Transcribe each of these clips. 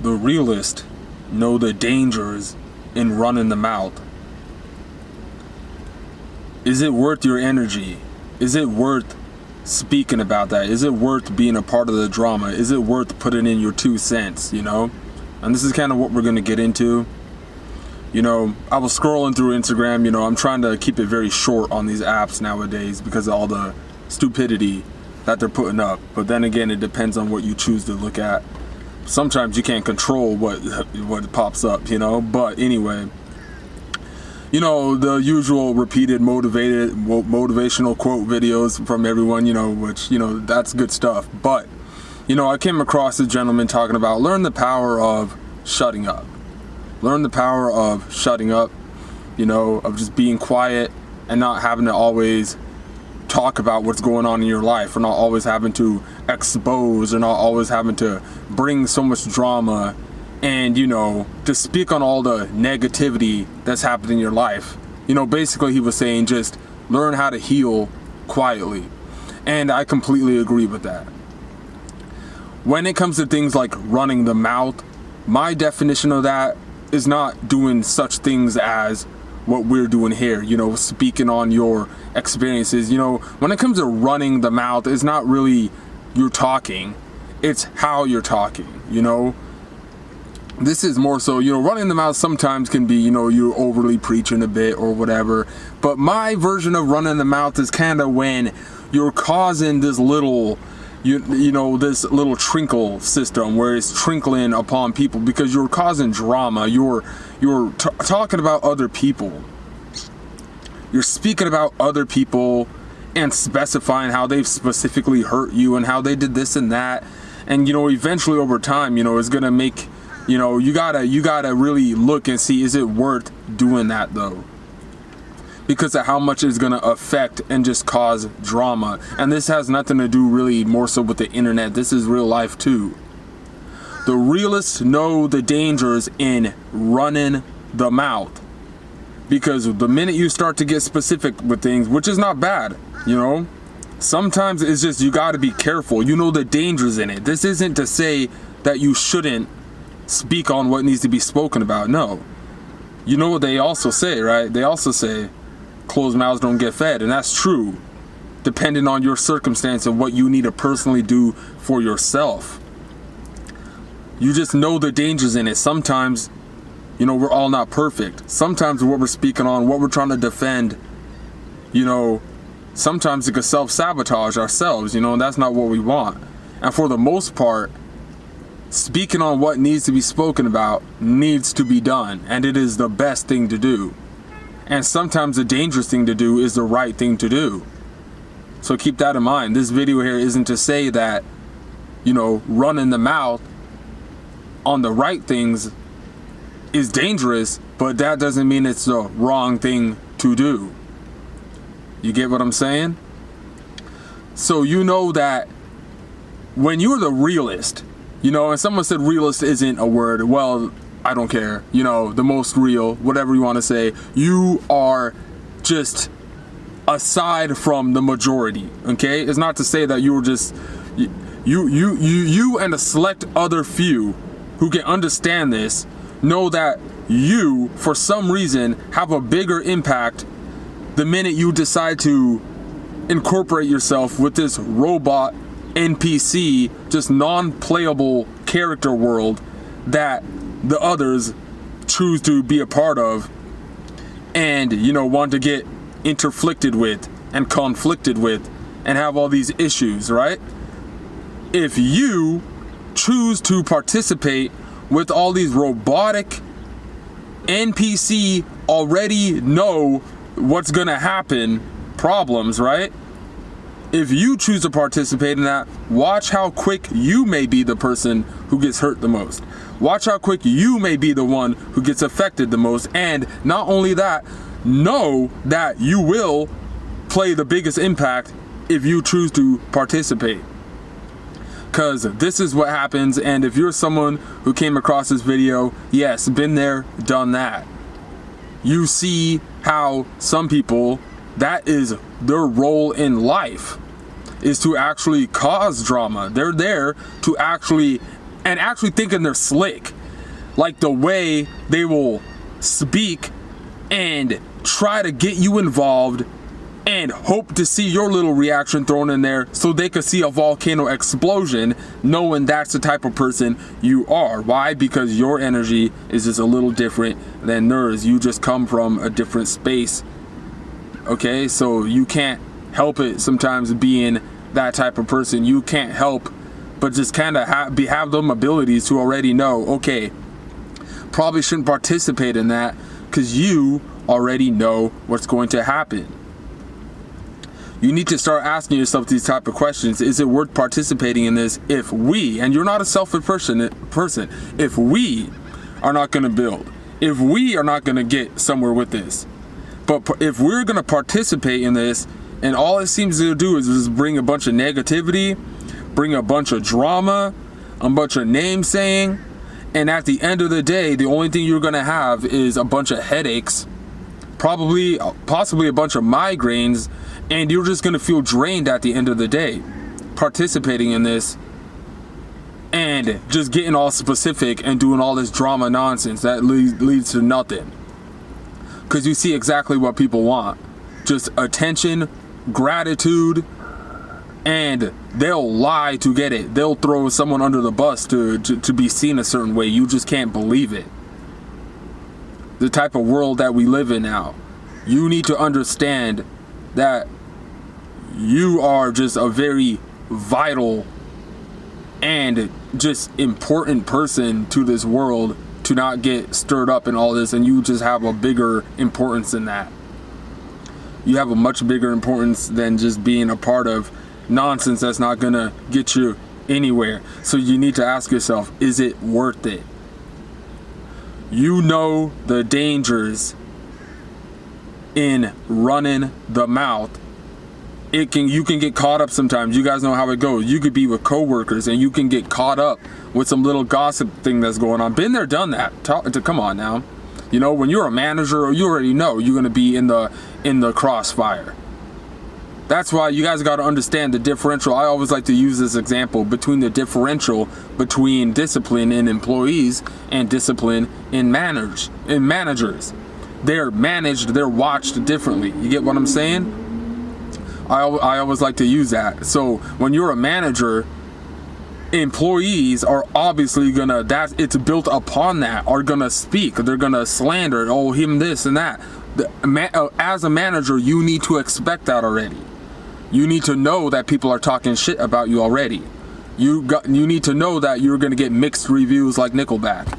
The realist know the dangers in running the mouth. Is it worth your energy? Is it worth speaking about that? Is it worth being a part of the drama? Is it worth putting in your 2 cents, you know? And this is kind of what we're going to get into. You know, I was scrolling through Instagram, you know, I'm trying to keep it very short on these apps nowadays because of all the stupidity that they're putting up. But then again, it depends on what you choose to look at. Sometimes you can't control what pops up, you know. But anyway, you know, the usual repeated motivational quote videos from everyone, you know, which, you know, that's good stuff. But, you know, I came across a gentleman talking about learn the power of shutting up. Learn the power of shutting up, you know, of just being quiet and not having to always talk about what's going on in your life, or not always having to expose, or not always having to bring so much drama and, you know, to speak on all the negativity that's happened in your life. You know, basically he was saying just learn how to heal quietly. And I completely agree with that. When it comes to things like running the mouth, my definition of that is not doing such things as what we're doing here, you know, speaking on your experiences. You know, when it comes to running the mouth, it's not really you're talking, it's how you're talking, you know. This is more so, you know, running the mouth sometimes can be, you know, you're overly preaching a bit or whatever. But my version of running the mouth is kind of when you're causing this little, you know, this little trickle system where it's trickling upon people because you're causing drama. You're talking about other people. You're speaking about other people and specifying how they've specifically hurt you and how they did this and that. And, you know, eventually over time, you know, it's going to make, you know, you gotta really look and see, is it worth doing that though? Because of how much it's going to affect and just cause drama. And this has nothing to do really more so with the internet. This is real life too. The realists know the dangers in running the mouth. Because the minute you start to get specific with things, which is not bad, you know, sometimes it's just you got to be careful. You know the dangers in it. This isn't to say that you shouldn't speak on what needs to be spoken about. No. You know what they also say, right? They also say, closed mouths don't get fed, and that's true, depending on your circumstance and what you need to personally do for yourself. You just know the dangers in it. Sometimes, you know, we're all not perfect. Sometimes what we're speaking on, what we're trying to defend, you know, sometimes it could self-sabotage ourselves, you know, and that's not what we want. And for the most part, speaking on what needs to be spoken about needs to be done, and it is the best thing to do. And sometimes the dangerous thing to do is the right thing to do. So keep that in mind. This video here isn't to say that, you know, running the mouth on the right things is dangerous, but that doesn't mean it's the wrong thing to do. You get what I'm saying? So you know that when you're the realist, you know, and someone said realist isn't a word, well, I don't care, you know, the most real, whatever you want to say, you are just aside from the majority, okay? It's not to say that you were just, you and a select other few who can understand this, know that you, for some reason, have a bigger impact the minute you decide to incorporate yourself with this robot NPC, just non-playable character world that the others choose to be a part of and, you know, want to get interflicted with and conflicted with and have all these issues, right? If you choose to participate with all these robotic NPC already know what's gonna happen problems, right? If you choose to participate in that, watch how quick you may be the person who gets hurt the most. Watch how quick you may be the one who gets affected the most. And not only that, know that you will play the biggest impact if you choose to participate. Because this is what happens. And if you're someone who came across this video, yes, been there, done that. You see how some people, that is their role in life, is to actually cause drama. They're there to actually and actually thinking they're slick. Like the way they will speak and try to get you involved and hope to see your little reaction thrown in there so they could see a volcano explosion, knowing that's the type of person you are. Why? Because your energy is just a little different than theirs. You just come from a different space. Okay, so you can't help it sometimes being that type of person. You can't help but just kind of have them abilities to already know, okay, probably shouldn't participate in that, because you already know what's going to happen. You need to start asking yourself these type of questions. Is it worth participating in this if we, and you're not a selfish person, if we are not going to build, if we are not going to get somewhere with this, but if we're going to participate in this, and all it seems to do is just bring a bunch of negativity, bring a bunch of drama, a bunch of name saying, and at the end of the day, the only thing you're going to have is a bunch of headaches, possibly a bunch of migraines, and you're just going to feel drained at the end of the day participating in this and just getting all specific and doing all this drama nonsense that leads to nothing. Because you see exactly what people want. Just attention, gratitude, and they'll lie to get it. They'll throw someone under the bus to be seen a certain way. You just can't believe it. The type of world that we live in now. You need to understand that you are just a very vital and just important person to this world, to not get stirred up in all this, and you just have a bigger importance than that. You have a much bigger importance than just being a part of nonsense that's not gonna get you anywhere. So you need to ask yourself, is it worth it? You know the dangers in running the mouth. You can get caught up sometimes. You guys know how it goes. You could be with coworkers and you can get caught up with some little gossip thing that's going on. Been there, done that. Come on now. You know, when you're a manager, you already know you're going to be in the crossfire. That's why you guys got to understand the differential. I always like to use this example between the differential between discipline in employees and discipline in managers. They're managed, they're watched differently. You get what I'm saying? I always like to use that. So when you're a manager, employees are obviously it's built upon that, are gonna speak. They're gonna slander, oh, him this and that. As a manager, you need to expect that already. You need to know that people are talking shit about you already. You need to know that you're gonna get mixed reviews like Nickelback.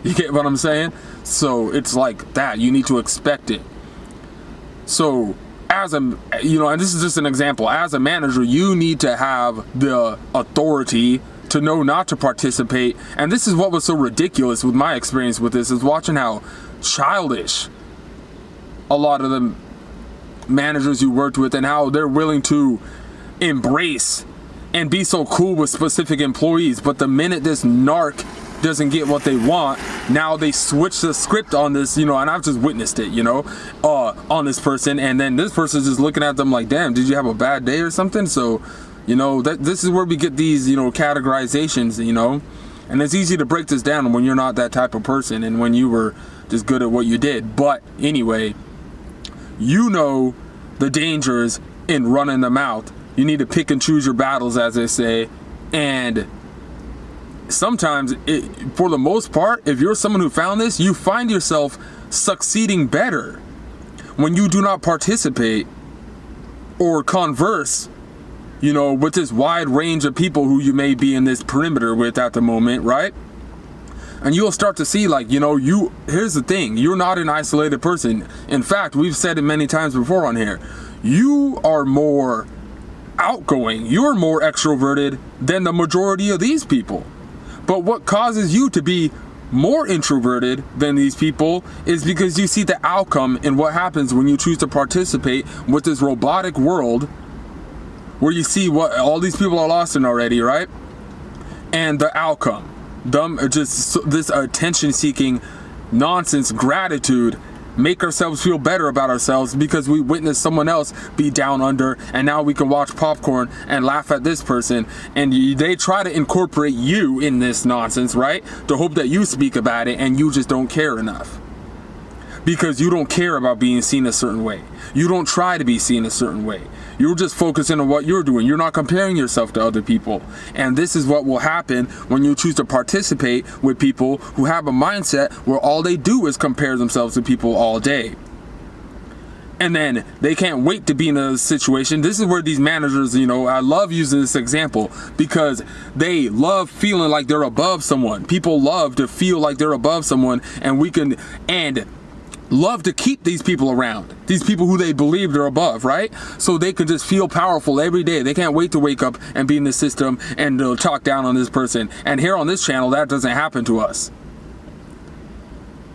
You get what I'm saying? So it's like that. You need to expect it. So and this is just an example, as a manager, you need to have the authority to know not to participate. And this is what was so ridiculous with my experience with this, is watching how childish a lot of the managers you worked with, and how they're willing to embrace and be so cool with specific employees. But the minute this narc doesn't get what they want, now they switch the script on this, and I've just witnessed it, on this person, and then this person's just looking at them like, damn, did you have a bad day or something? So, this is where we get these, categorizations, and it's easy to break this down when you're not that type of person and when you were just good at what you did. But anyway, the dangers in running the mouth. You need to pick and choose your battles, as they say, and sometimes, for the most part, if you're someone who found this, you find yourself succeeding better when you do not participate or converse, with this wide range of people who you may be in this perimeter with at the moment, right? And you'll start to see, here's the thing, you're not an isolated person. In fact, we've said it many times before on here, you are more outgoing, you're more extroverted than the majority of these people. But what causes you to be more introverted than these people is because you see the outcome in what happens when you choose to participate with this robotic world, where you see what all these people are lost in already, right? And the outcome, just this attention-seeking nonsense, gratitude, make ourselves feel better about ourselves because we witnessed someone else be down under, and now we can watch popcorn and laugh at this person. And they try to incorporate you in this nonsense, right? To hope that you speak about it, and you just don't care enough. Because you don't care about being seen a certain way. You don't try to be seen a certain way. You're just focusing on what you're doing. You're not comparing yourself to other people. And this is what will happen when you choose to participate with people who have a mindset where all they do is compare themselves to people all day. And then they can't wait to be in a situation. This is where these managers, I love using this example because they love feeling like they're above someone. People love to feel like they're above someone, and love to keep these people around, these people who they believe they're above, right? So they can just feel powerful every day. They can't wait to wake up and be in the system and talk down on this person. And here on this channel, that doesn't happen to us.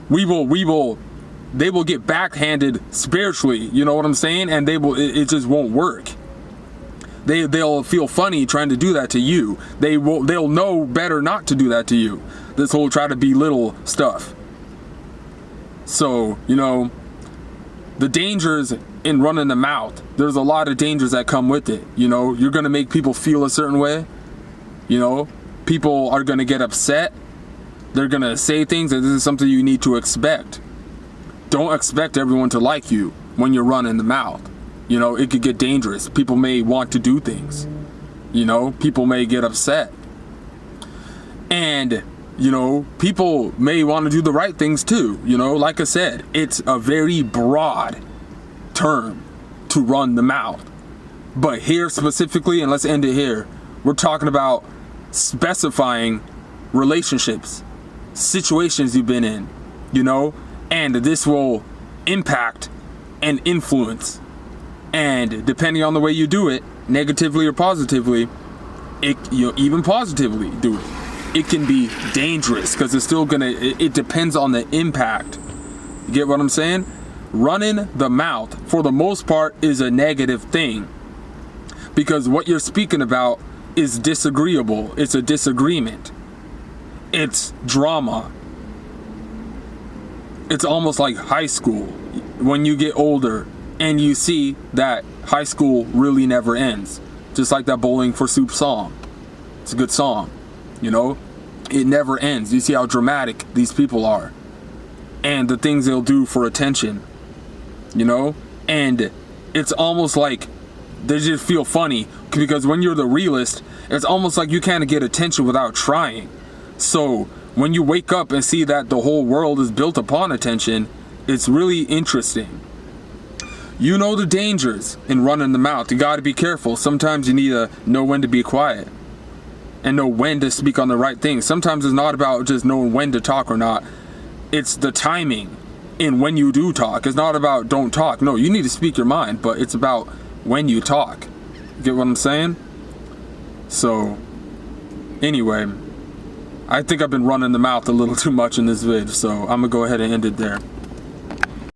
They will get backhanded spiritually, you know what I'm saying? And it just won't work. They'll feel funny trying to do that to you. They'll know better not to do that to you. This whole try to belittle stuff. So, the dangers in running the mouth, there's a lot of dangers that come with it. You're going to make people feel a certain way. People are going to get upset. They're going to say things, and this is something you need to expect. Don't expect everyone to like you when you're running the mouth. It could get dangerous. People may want to do things. People may get upset. And people may want to do the right things too. Like I said, it's a very broad term to run the mouth. But here specifically, and let's end it here, we're talking about specifying relationships, situations you've been in, and this will impact and influence. And depending on the way you do it, negatively or positively, even positively do it. It can be dangerous because it's still it depends on the impact. You get what I'm saying? Running the mouth, for the most part, is a negative thing because what you're speaking about is disagreeable. It's a disagreement. It's drama. It's almost like high school when you get older and you see that high school really never ends. Just like that Bowling for Soup song. It's a good song. It never ends. You see how dramatic these people are and the things they'll do for attention, and it's almost like they just feel funny because when you're the realist, it's almost like you can't get attention without trying. So when you wake up and see that the whole world is built upon attention, it's really interesting. The dangers in running the mouth. You got to be careful. Sometimes you need to know when to be quiet and know when to speak on the right things. Sometimes it's not about just knowing when to talk or not. It's the timing in when you do talk. It's not about don't talk. No, you need to speak your mind, but it's about when you talk. Get what I'm saying? So, anyway, I think I've been running the mouth a little too much in this vid, so I'm going to go ahead and end it there.